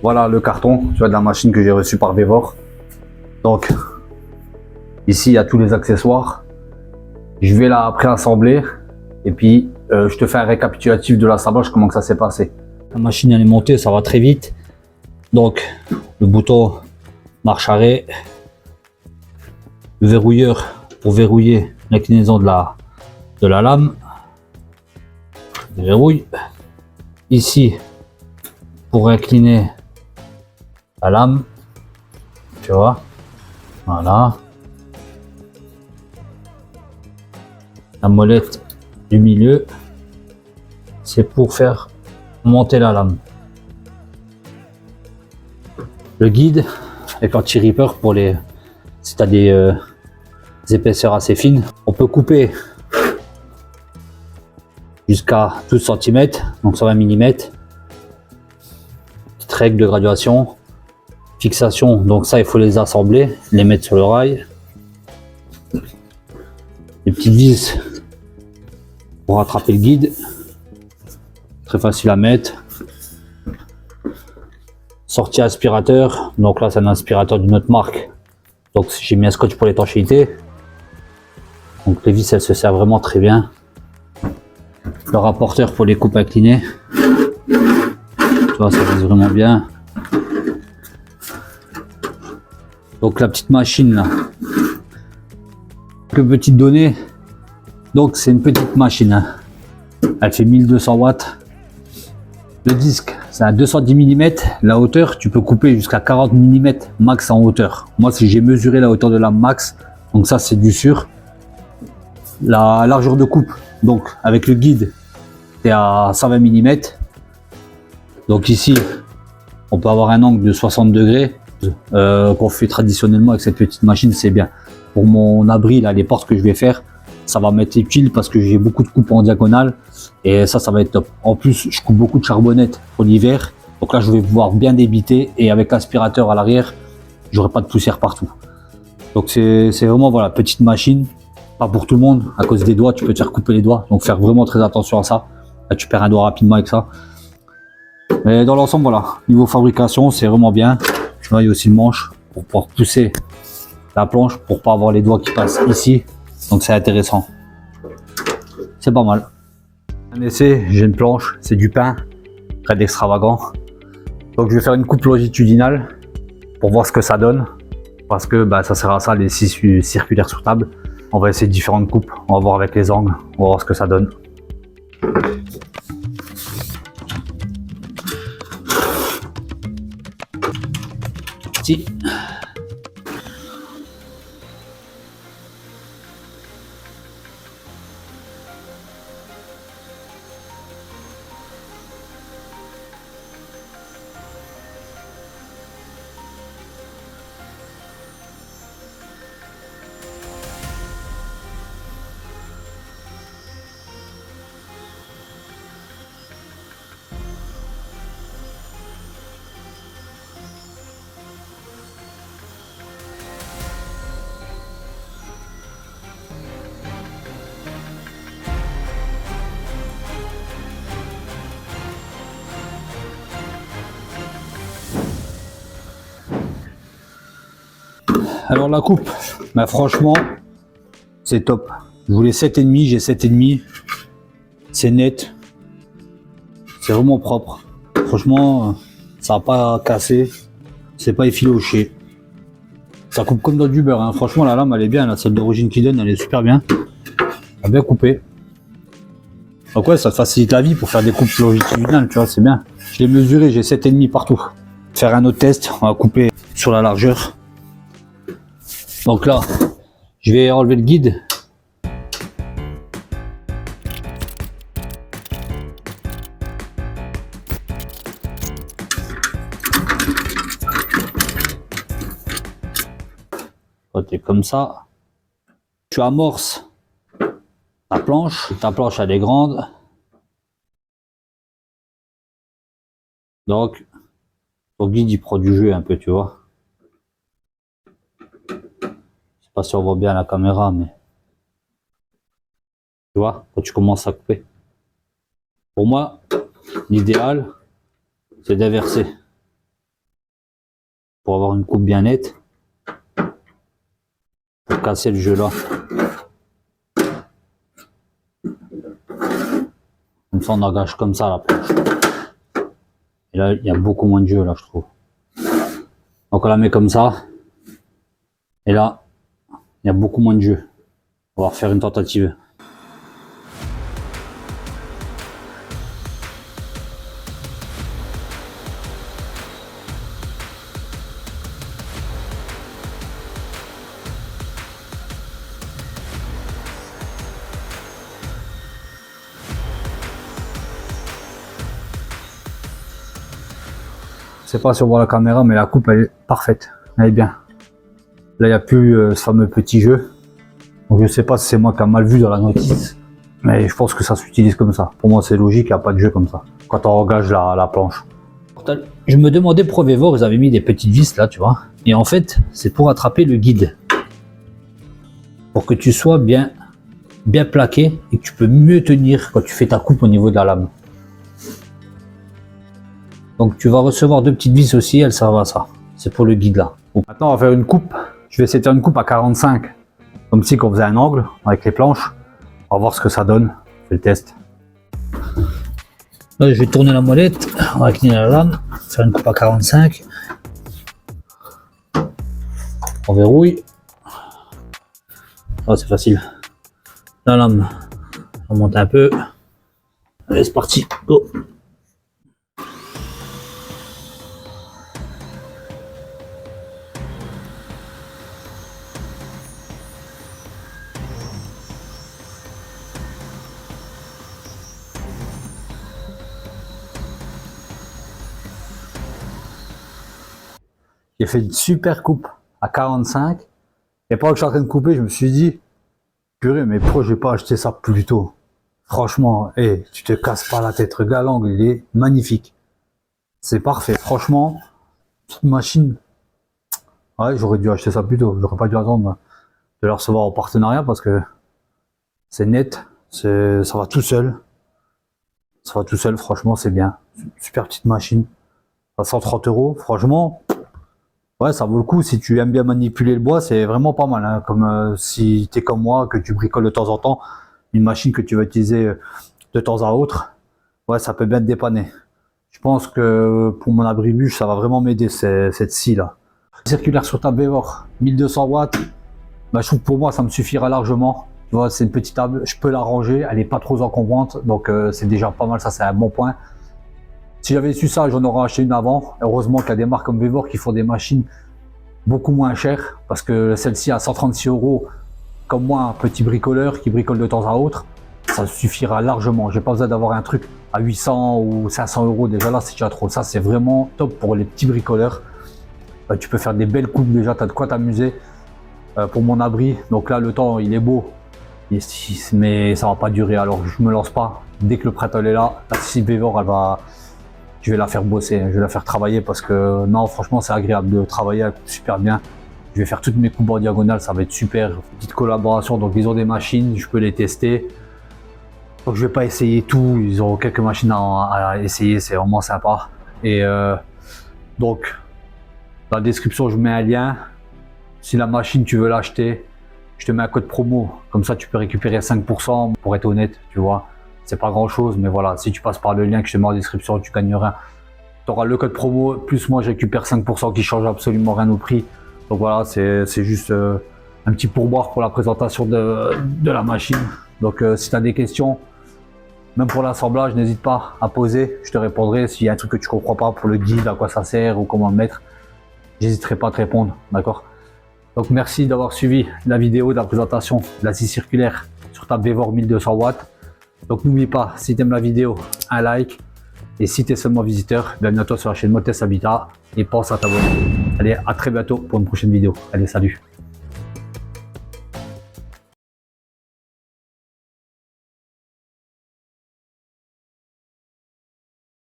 Voilà le carton, tu vois, de la machine que j'ai reçue par Vevor. Donc, ici, il y a tous les accessoires. Je vais la préassembler et puis je te fais un récapitulatif de l'assemblage, comment que ça s'est passé. La machine elle est montée, ça va très vite. Donc, le bouton marche arrêt. Le verrouilleur pour verrouiller l'inclinaison de la lame. Je verrouille. Ici, pour incliner la lame, tu vois, voilà. La molette du milieu, c'est pour faire monter la lame. Le guide avec un petit ripper pour les, si tu as des épaisseurs assez fines, on peut couper jusqu'à 12 cm, donc 120 mm. Petite règle de graduation. Fixation, donc ça il faut les assembler, les mettre sur le rail. Les petites vis pour rattraper le guide, très facile à mettre. Sortie aspirateur, donc là c'est un aspirateur d'une autre marque, donc j'ai mis un scotch pour l'étanchéité. Donc les vis elles se servent vraiment très bien. Le rapporteur pour les coupes inclinées, tu vois, ça vise vraiment bien. Donc la petite machine là, quelques petites données. Donc c'est une petite machine, hein. Elle fait 1200 watts. Le disque c'est à 210 mm. La hauteur tu peux couper jusqu'à 40 mm max en hauteur. Moi si j'ai mesuré la hauteur de la max, donc ça c'est du sûr. La largeur de coupe, donc avec le guide c'est à 120 mm. Donc ici on peut avoir un angle de 60 degrés. Qu'on fait traditionnellement avec cette petite machine, c'est bien. Pour mon abri là, les portes que je vais faire, ça va m'être utile parce que j'ai beaucoup de coupes en diagonale et ça va être top. En plus je coupe beaucoup de charbonnettes pour l'hiver, donc là je vais pouvoir bien débiter et avec l'aspirateur à l'arrière j'aurai pas de poussière partout. Donc c'est vraiment, voilà, petite machine, pas pour tout le monde. À cause des doigts tu peux te faire couper les doigts, donc faire vraiment très attention à ça. Là tu perds un doigt rapidement avec ça, mais dans l'ensemble voilà, niveau fabrication c'est vraiment bien. Là, il y a aussi le manche pour pouvoir pousser la planche pour pas avoir les doigts qui passent ici, donc c'est intéressant, c'est pas mal. Un essai, j'ai une planche, c'est du pain, très extravagant, donc je vais faire une coupe longitudinale pour voir ce que ça donne, parce que bah, ça sert à ça les scies circulaires sur table. On va essayer différentes coupes, on va voir avec les angles, on va voir ce que ça donne. Si. Alors la coupe, bah franchement, c'est top. Je voulais 7,5, j'ai 7,5. C'est net. C'est vraiment propre. Franchement, ça n'a pas cassé. C'est pas effiloché. Ça coupe comme dans du beurre, hein. Franchement, la lame, elle est bien. La celle d'origine qui donne, elle est super bien. Elle a bien coupé. Donc ouais, ça te facilite la vie pour faire des coupes longitudinales, tu vois, c'est bien. Je l'ai mesuré, j'ai 7,5 partout. Faire un autre test, on va couper sur la largeur. Donc là, je vais enlever le guide. Côté comme ça. Tu amorces ta planche. Ta planche elle est grande. Donc, ton guide il prend du jeu un peu, tu vois. Je sais pas si on voit bien la caméra, mais tu vois, quand tu commences à couper. Pour moi, l'idéal, c'est d'inverser. pour avoir une coupe bien nette. Pour casser le jeu là. Comme ça on engage comme ça la planche. Et là il y a beaucoup moins de jeu là je trouve. Donc on la met comme ça. Et là il y a beaucoup moins de jeu. On va refaire une tentative. Je sais pas si on voit la caméra, mais la coupe elle est parfaite, elle est bien. Là il n'y a plus ce fameux petit jeu. Donc je sais pas si c'est moi qui a mal vu dans la notice, mais je pense que ça s'utilise comme ça. Pour moi c'est logique, il n'y a pas de jeu comme ça, quand on engage la planche. Je me demandais pour Vevor, ils avaient mis des petites vis là, tu vois. Et en fait, c'est pour attraper le guide. Pour que tu sois bien plaqué et que tu peux mieux tenir quand tu fais ta coupe au niveau de la lame. Donc tu vas recevoir deux petites vis aussi, elles servent à ça. C'est pour le guide là. Maintenant on va faire une coupe. Je vais essayer de faire une coupe à 45. Comme si on faisait un angle avec les planches. On va voir ce que ça donne. Je fais le test. Là je vais tourner la molette, on va incliner la lame, faire une coupe à 45. On verrouille. Ah, c'est facile. La lame, on monte un peu. Allez c'est parti, go. J'ai fait une super coupe à 45. Et pendant que je suis en train de couper, je me suis dit, purée, mais pourquoi j'ai pas acheté ça plus tôt? Franchement, hey, tu te casses pas la tête. Regarde l'angle, il est magnifique. C'est parfait. Franchement, cette machine, ouais, j'aurais dû acheter ça plus tôt. J'aurais pas dû attendre de le recevoir en partenariat parce que c'est net, ça va tout seul. Ça va tout seul, franchement, c'est bien. Super petite machine. À 130 €, franchement. Ouais, ça vaut le coup. Si tu aimes bien manipuler le bois, c'est vraiment pas mal. Hein. Comme si tu es comme moi, que tu bricoles de temps en temps, une machine que tu vas utiliser de temps à autre, ouais, ça peut bien te dépanner. Je pense que pour mon abri-bûche, ça va vraiment m'aider cette scie là. Circulaire sur table Vevor, 1200 watts. Bah, je trouve que pour moi, ça me suffira largement. Tu vois, c'est une petite table, je peux la ranger, elle est pas trop encombrante, donc c'est déjà pas mal. Ça, c'est un bon point. Si j'avais su ça, j'en aurais acheté une avant. Heureusement qu'il y a des marques comme Vevor qui font des machines beaucoup moins chères, parce que celle-ci à 136 €, comme moi, un petit bricoleur qui bricole de temps à autre, ça suffira largement. J'ai pas besoin d'avoir un truc à 800 ou 500 €. Déjà là, c'est déjà trop. Ça, c'est vraiment top pour les petits bricoleurs. Tu peux faire des belles coupes déjà, tu as de quoi t'amuser. Pour mon abri, donc là, le temps, il est beau, mais ça va pas durer. Alors, je me lance pas. Dès que le printemps est là, la scie Vevor, je vais la faire bosser, je vais la faire travailler parce que non, franchement, c'est agréable de travailler, elle coupe super bien. Je vais faire toutes mes coupes en diagonale, ça va être super. Petite collaboration, donc ils ont des machines, je peux les tester. Donc je vais pas essayer tout, ils ont quelques machines à essayer, c'est vraiment sympa. Et donc, dans la description, je mets un lien. Si la machine, tu veux l'acheter, je te mets un code promo. Comme ça, tu peux récupérer 5%. Pour être honnête, tu vois, c'est pas grand chose. Mais voilà, si tu passes par le lien que je te mets en description, tu gagnes rien. Tu auras le code promo, plus moi, je récupère 5% qui change absolument rien au prix. Donc voilà, c'est juste un petit pourboire pour la présentation de la machine. Donc si tu as des questions, même pour l'assemblage, n'hésite pas à poser. Je te répondrai s'il y a un truc que tu comprends pas pour le guide, à quoi ça sert ou comment le mettre. J'hésiterai pas à te répondre, d'accord? Donc merci d'avoir suivi la vidéo de la présentation de la scie circulaire sur table Vevor 1200 watts. Donc n'oublie pas, si tu aimes la vidéo, un like. Et si tu es seulement visiteur, bienvenue à toi sur la chaîne Motes Habitat et pense à t'abonner. Allez, à très bientôt pour une prochaine vidéo. Allez, salut!